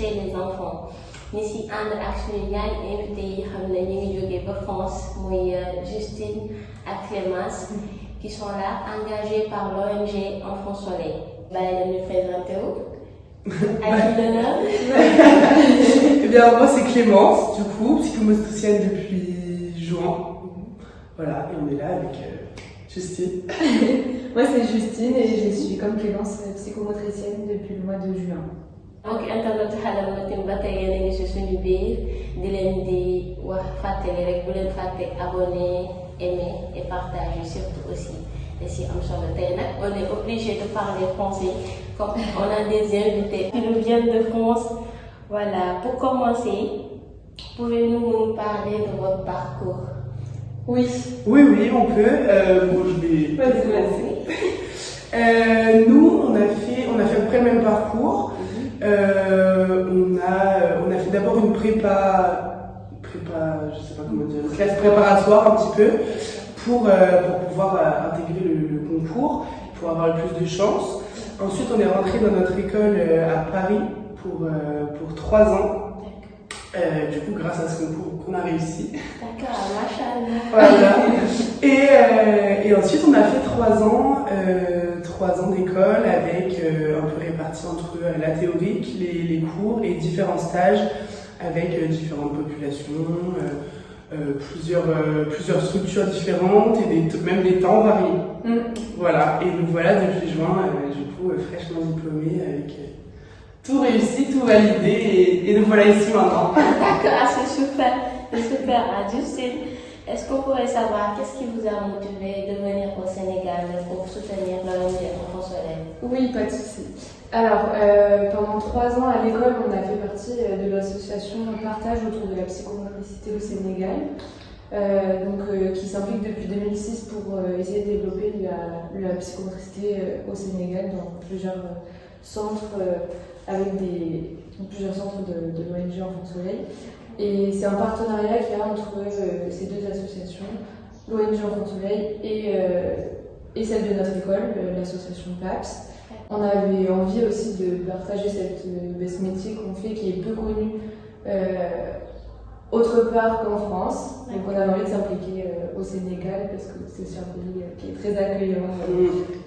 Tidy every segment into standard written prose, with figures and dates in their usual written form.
chez les enfants. Nous sommes en action invité de France, Justine et Clémence, qui sont là, engagés par l'ONG Enfants Soleil. Je vais me présenter. À qui l'honneur? Eh bien, moi c'est Clémence, du coup, psychomotricienne depuis juin. Voilà, et on est là avec Justine. Moi c'est Justine et je suis comme Clémence psychomotricienne depuis le mois de juin. Donc, internet xalam matin ba tey yéen a ngi si suñu biir di leen di wax fàttali rek bu leen fàtte abonner, aimer et partager surtout aussi. Et si am solo tey nag on est obligé de parler français comme on a des invités qui nous viennent de France. Voilà, pour commencer, pouvez-vous nous parler de votre parcours? Oui. Oui, on peut. Bon, je vais Vas-y. Nous, on a fait à peu près le même parcours. On a fait d'abord une prépa, je sais pas comment dire, une classe préparatoire un petit peu pour pouvoir intégrer le concours, pour avoir le plus de chance. Ensuite, on est rentré dans notre école à Paris pour 3 ans. Du coup, grâce à ce concours qu'on a réussi. D'accord, machallah. Voilà. Et ensuite, on a fait 3 ans d'école avec un peu répartis entre la théorique, les cours et différents stages avec différentes populations, plusieurs structures différentes et même des temps variés. Voilà. Et donc voilà, depuis juin, du coup, fraîchement diplômée avec tout réussi, tout validé et nous voilà ici maintenant. D'accord, c'est super. Justine, est-ce qu'on pourrait savoir qu'est-ce qui vous a motivé de venir au Sénégal pour soutenir l'ONG Enfants Soleil? Oui, pas de souci. Alors, pendant 3 ans à l'école, on a fait partie de l'association Partage autour de la psychomotricité au Sénégal, qui s'implique depuis 2006 pour essayer de développer la psychomotricité au Sénégal dans plusieurs centres avec plusieurs centres de l'ONG Enfants Soleil. Et c'est un partenariat qu'il y a entre ces deux associations, l'ONG Enfants Soleil et celle de notre école, l'association PAPS. On avait envie aussi de partager ce métier qu'on fait qui est peu connu autre part qu'en France. Donc on avait envie de s'impliquer au Sénégal parce que c'est un pays qui est très accueillant.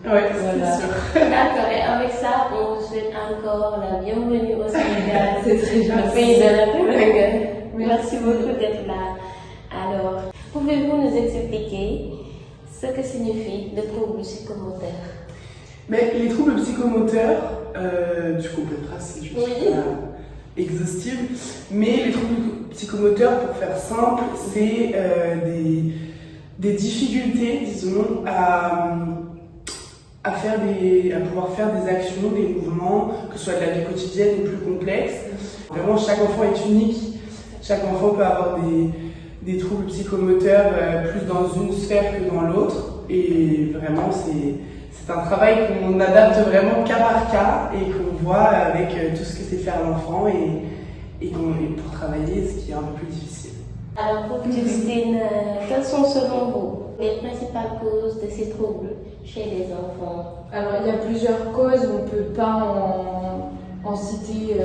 Ouais, voilà. C'est sûr. D'accord, et avec ça, on vous souhaite encore la bienvenue au Sénégal. C'est très gentil. Le pays de la Teranga. Merci beaucoup d'être là. Alors, pouvez-vous nous expliquer ce que signifie le trouble psychomoteur? Mais les troubles psychomoteurs, tu compléteras si je suis pas exhaustive, mais les troubles psychomoteurs, pour faire simple, c'est des difficultés, disons, à pouvoir faire des actions, des mouvements, que ce soit de la vie quotidienne ou plus complexe. Vraiment, chaque enfant est unique. Chaque enfant peut avoir des troubles psychomoteurs plus dans une sphère que dans l'autre. Et vraiment, c'est un travail qu'on adapte vraiment cas par cas et qu'on voit avec tout ce que c'est faire l'enfant et pour travailler ce qui est un peu plus difficile. Alors pour Justine, quelles sont selon vous les principales causes de ces troubles chez les enfants? Alors il y a plusieurs causes, on ne peut pas en citer,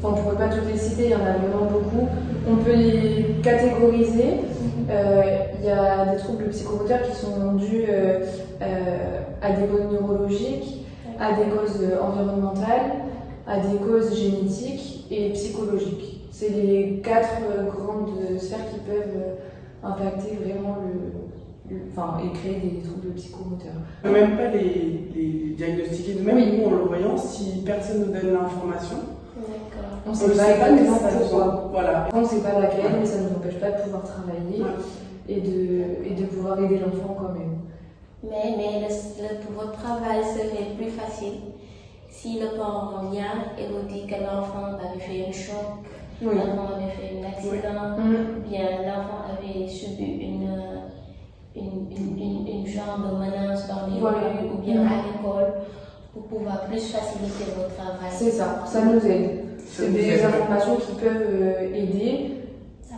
on ne pourrait pas toutes les citer, il y en a vraiment beaucoup. On peut les catégoriser. Il y a des troubles psychomoteurs qui sont dus à des causes neurologiques, à des causes environnementales, à des causes génétiques et psychologiques. C'est les 4 grandes sphères qui peuvent impacter vraiment et créer des troubles psychomoteurs. On ne peut même pas les diagnostiquer nous-mêmes, nous en le voyant, si personne ne nous donne l'information. D'accord. On ne sait pas exactement pourquoi. Voilà. On ne sait pas laquelle, mais ça ne nous empêche pas de pouvoir travailler et de pouvoir aider l'enfant quand même. Mais votre travail serait plus facile si le parent vient et vous dit que l'enfant avait fait un choc, l'enfant avait fait un accident, bien l'enfant avait subi une genre de menace dans les rues ou bien à l'école pour pouvoir plus faciliter votre travail. C'est ça, ça nous aide. C'est des informations qui peuvent aider,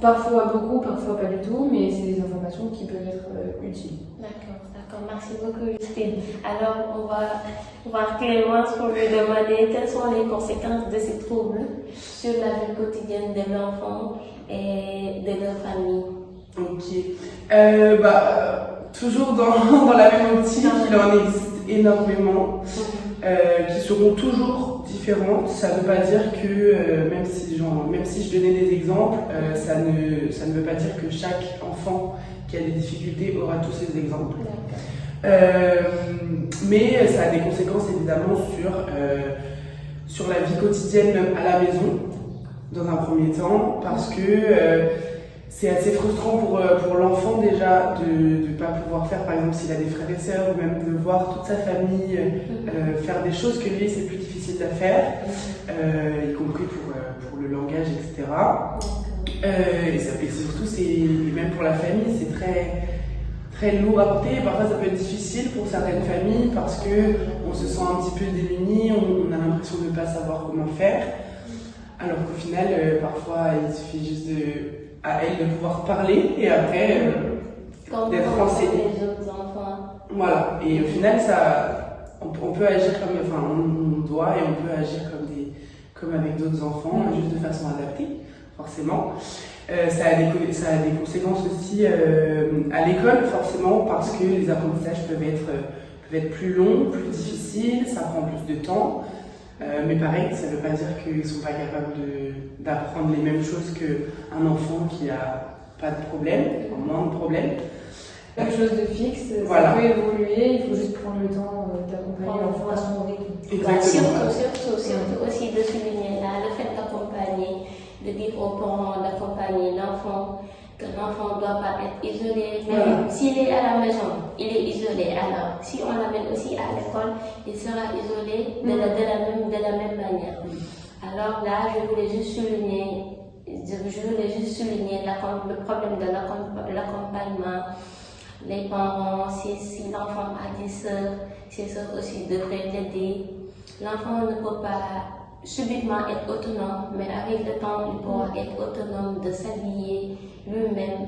parfois beaucoup, parfois pas du tout, mais c'est des informations qui peuvent être utiles. D'accord. D'accord, merci beaucoup Justine. Alors on va voir Clémence pour lui demander quelles sont les conséquences de ces troubles sur la vie quotidienne de l'enfant et de leur famille. Ok. Toujours dans la même optique, il en existe énormément qui seront toujours différentes. Ça ne veut pas dire que, même si je donnais des exemples, ça ne veut pas dire que chaque enfant qui a des difficultés aura tous ces exemples. Mais ça a des conséquences évidemment sur la vie quotidienne à la maison, dans un premier temps, parce que c'est assez frustrant pour l'enfant déjà de ne pas pouvoir faire, par exemple s'il a des frères et sœurs, ou même de voir toute sa famille faire des choses que lui c'est plus difficile à faire, y compris pour le langage, etc. Et surtout, même pour la famille, c'est très lourd à porter. Parfois, ça peut être difficile pour certaines familles parce qu'on se sent un petit peu démuni, on a l'impression de ne pas savoir comment faire. Alors qu'au final, parfois, il suffit juste à elle de pouvoir parler et après d'être enseignée. Les autres enfants. Voilà, et au final, on peut agir on doit et on peut agir comme avec d'autres enfants, juste de façon adaptée, forcément. Ça a des conséquences aussi à l'école, forcément, parce que les apprentissages peuvent être plus longs, plus difficiles, ça prend plus de temps. Mais pareil, ça ne veut pas dire qu'ils ne sont pas capables d'apprendre les mêmes choses qu'un enfant qui n'a pas de problème, moins de problèmes. Quelque chose de fixe, voilà. Ça peut évoluer, il faut juste prendre le temps d'accompagner l'enfant à son rythme. Exactement. Surtout aussi de souligner là, le fait d'accompagner, de dire aux parents d'accompagner l'enfant, que l'enfant ne doit pas être isolé. Mais s'il est à la maison, il est isolé. Alors, si on l'amène aussi à l'école, il sera isolé de la même manière. Alors là, je voulais juste souligner le problème de l'accompagnement. Les parents, si l'enfant a des sœurs, ses sœurs aussi devraient l'aider. L'enfant ne peut pas subitement être autonome, mais avec le temps, il pourra être autonome de s'habiller lui-même,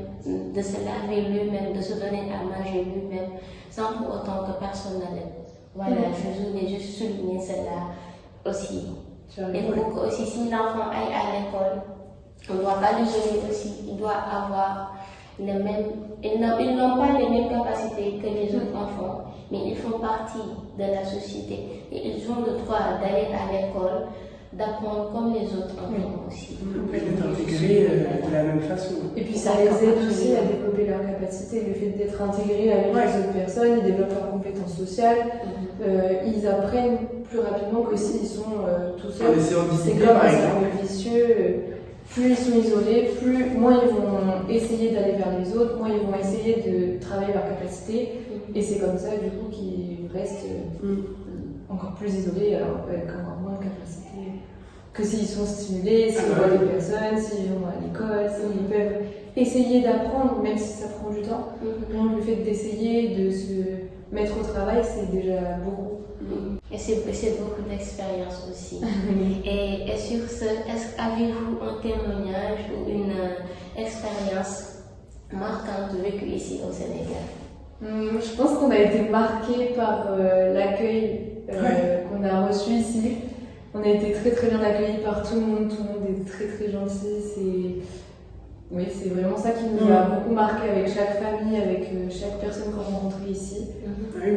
de se laver lui-même, de se donner à manger lui-même, sans pour autant que personne ne l'aide. Voilà, je voulais juste souligner cela aussi. Et pour que aussi, si l'enfant aille à l'école, on ne doit pas l'isoler aussi, il doit avoir ils n'ont pas les mêmes capacités que les autres enfants, mais ils font partie de la société et ils ont le droit d'aller à l'école, d'apprendre comme les autres enfants aussi. D'être intégrés de la même façon. Et puis ça les aide aussi à développer leurs capacités. Le fait d'être intégrés avec les autres personnes, ils développent leurs compétences sociales, ils apprennent plus rapidement que s'ils sont tout seuls. C'est comme un cercle vicieux. Plus ils sont isolés, moins ils vont essayer d'aller vers les autres, moins ils vont essayer de travailler leurs capacités. Et c'est comme ça, du coup, qu'ils restent encore plus isolés, avec encore moins de capacités. Que s'ils sont stimulés, s'ils voient des personnes, s'ils vont à l'école, s'ils peuvent essayer d'apprendre, même si ça prend du temps. Rien que le fait d'essayer de se mettre au travail, c'est déjà beaucoup. Et c'est beaucoup d'expérience aussi. Et sur ce, avez-vous un témoignage ou une expérience marquante vécue ici au Sénégal? Je pense qu'on a été marqué par l'accueil qu'on a reçu ici. On a été très très bien accueillis par tout le monde est très très gentil. C'est vraiment ça qui nous a beaucoup marqué avec chaque famille, avec chaque personne qu'on rencontrait ici. Oui,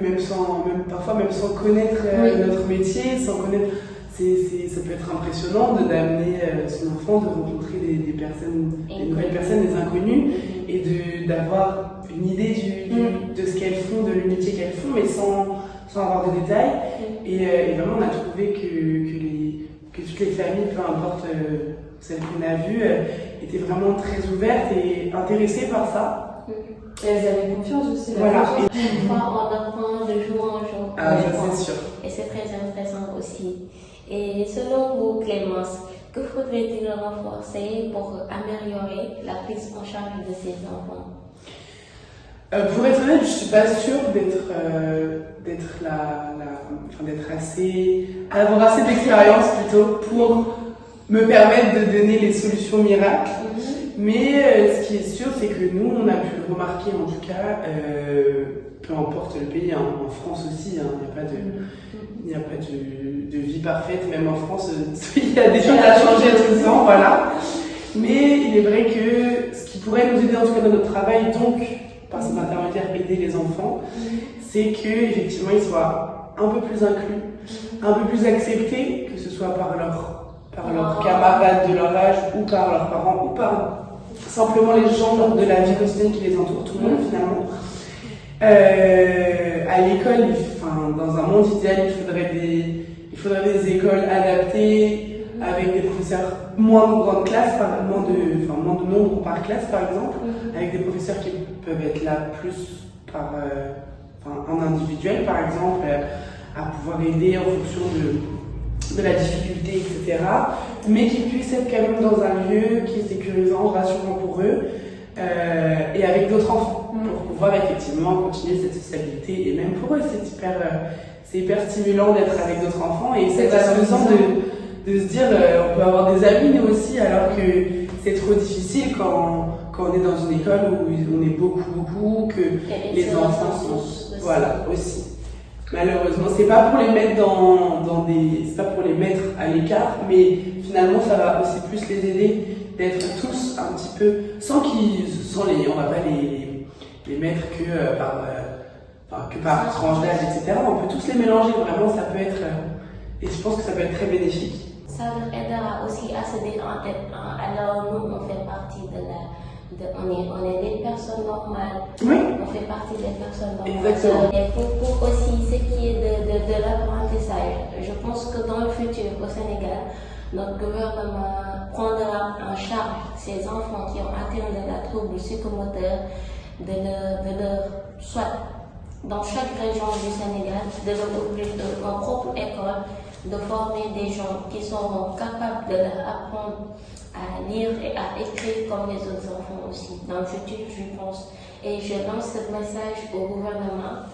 parfois même sans connaître notre métier, sans connaître, ça peut être impressionnant d'amener son enfant, de rencontrer des nouvelles personnes, des inconnus, et d'avoir une idée de ce qu'elles font, de le métier qu'elles font, mais sans avoir de détails. Et vraiment, on a trouvé que toutes les familles, peu importe celles qu'on a vues, étaient vraiment très ouvertes et intéressées par ça. Et elles avaient confiance aussi. Voilà. On apprend de jour en jour. Ah, ça c'est sûr. Et c'est très intéressant aussi. Et selon vous, Clémence, que faudrait-il renforcer pour améliorer la prise en charge de ces enfants? Pour être honnête, je suis pas sûre avoir assez d'expérience plutôt pour me permettre de donner les solutions miracles. Mais ce qui est sûr, c'est que nous, on a pu le remarquer en tout cas, peu importe le pays, hein, en France aussi, hein, il n'y a pas de vie parfaite, même en France, il y a des choses à changer tout le temps, voilà. Mais il est vrai que ce qui pourrait nous aider en tout cas dans notre travail, donc par cet intermédiaire aider les enfants, c'est qu'effectivement ils soient un peu plus inclus, un peu plus acceptés, que ce soit par leurs camarades de leur âge ou par leurs parents ou par simplement les gens de la vie quotidienne qui les entourent, tout le monde finalement. À l'école, enfin, dans un monde idéal, il faudrait des écoles adaptées avec des professeurs moins de grandes classes, moins de nombre par classe par exemple, avec des professeurs qui peuvent être là plus en individuel par exemple, à pouvoir aider en fonction de la difficulté, etc. Mais qui puissent être quand même dans un lieu qui est sécurisant, rassurant pour eux, et avec d'autres enfants, pour pouvoir effectivement continuer cette sociabilité. Et même pour eux, c'est hyper stimulant d'être avec d'autres enfants, et c'est satisfaisant de se dire on peut avoir des amis nous aussi, alors que c'est trop difficile quand on est dans une école où on est beaucoup, que les enfants sont... Voilà, aussi. Malheureusement, c'est pas pour les mettre c'est pas pour les mettre à l'écart, mais finalement ça va aussi plus les aider d'être tous un petit peu, on va pas les mettre que par tranche d'âge, etc. On peut tous les mélanger, vraiment ça peut être, et je pense que ça peut être très bénéfique. Ça leur aidera aussi à se dire en tête, alors nous on fait partie on est des personnes normales. Oui. On fait partie des personnes normales. Exactement. Et pour aussi ce qui est de l'apprentissage, je pense que dans le futur au Sénégal, notre gouvernement prendra en charge ces enfants qui ont atteint de la trouble psychomoteur, soit dans chaque région du Sénégal, de leur ouvrir leur propre école, de former des gens qui seront capables de leur apprendre à lire et à écrire comme les autres enfants aussi. Dans le futur, je pense. Et je lance ce message au gouvernement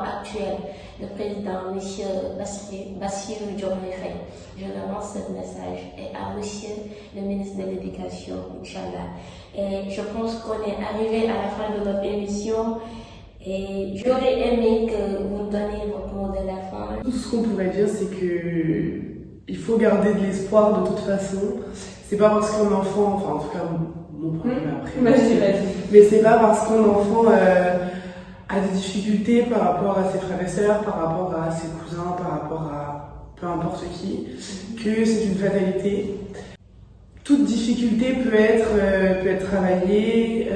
actuel, le président M. Bassirou Diomaye Faye. Je lance ce message, et à monsieur le ministre de l'Éducation, Inch'Allah. Et je pense qu'on est arrivé à la fin de notre émission. Et j'aurais aimé que vous donniez votre mot de la fin. Tout ce qu'on pourrait dire, c'est que il faut garder de l'espoir de toute façon. C'est pas parce qu'un enfant, enfin en tout cas mon problème après, mais c'est pas parce qu'un enfant a des difficultés par rapport à ses frères et sœurs, par rapport à ses cousins, par rapport à peu importe qui, que c'est une fatalité. Toute difficulté peut être travaillée,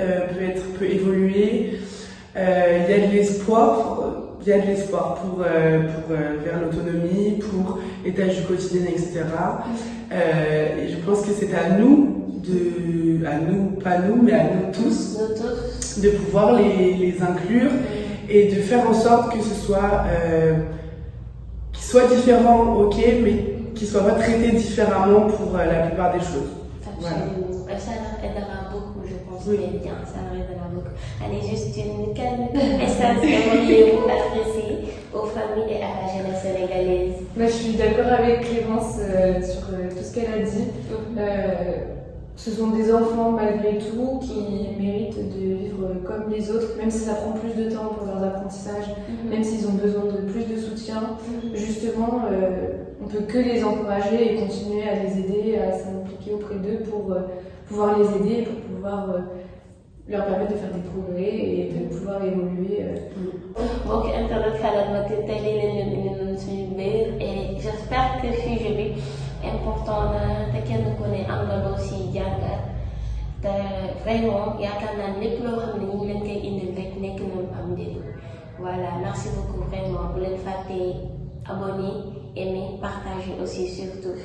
peut évoluer. Il y a de l'espoir pour vers l'autonomie, pour les tâches du quotidien, etc. Et je pense que c'est à nous, pas nous, mais à nous tous, de pouvoir les inclure et de faire en sorte que ce soit qu'ils soient différents, ok, mais qu'ils ne soient pas traités différemment pour la plupart des choses. Voilà. Ça leur aidera beaucoup, je pense. Oui. Bien, ça leur aidera beaucoup. Allez, juste une calme message vous adresser aux familles et à la jeunesse sénégalaise. Je suis d'accord avec Clémence sur tout ce qu'elle a dit. Ce sont des enfants malgré tout qui méritent de vivre comme les autres, même si ça prend plus de temps pour leurs apprentissages, même s'ils ont besoin de plus de soutien. Justement, on peut que les encourager et continuer à les aider, à s'impliquer auprès d'eux pour pouvoir les aider, pour pouvoir leur permettre de faire des progrès et de pouvoir évoluer. Donc, Internet et j'espère que sujet bi important na te kenn ku ne am nga loo si jàngat te vraiment yaakaar naa lépp loo xam ne ñu ngi leen koy indil rek nekk na am njëriñ. Voilà, merci beaucoup vraiment bu leen fàtte abonner, aimer, partager aussi surtout.